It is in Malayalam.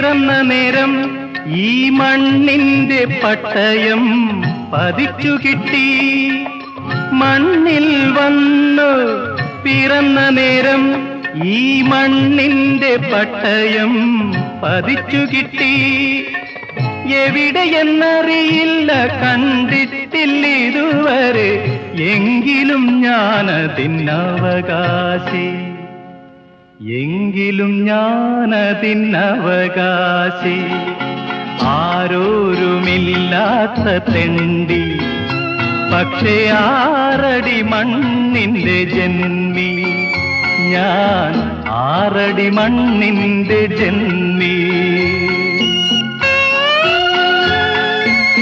പിറന്ന നേരം ഈ മണ്ണിന്റെ പട്ടയം പതിച്ചു കിട്ടി. മണ്ണിൽ വന്നു പിറന്ന നേരം ഈ മണ്ണിന്റെ പട്ടയം പതിച്ചു കിട്ടി. എവിടെയെന്നറിയില്ല, കണ്ടിട്ടില്ല ഇതുവരെ, എങ്കിലും ഞാനതിനവകാശി, എങ്കിലും ഞാനതിനവകാശി. ആരോരുമില്ലാത്ത തെണ്ടി, പക്ഷേ 6 അടി മണ്ണിന്റെ ജന്മി, ഞാൻ 6 അടി മണ്ണിന്റെ ജന്മി.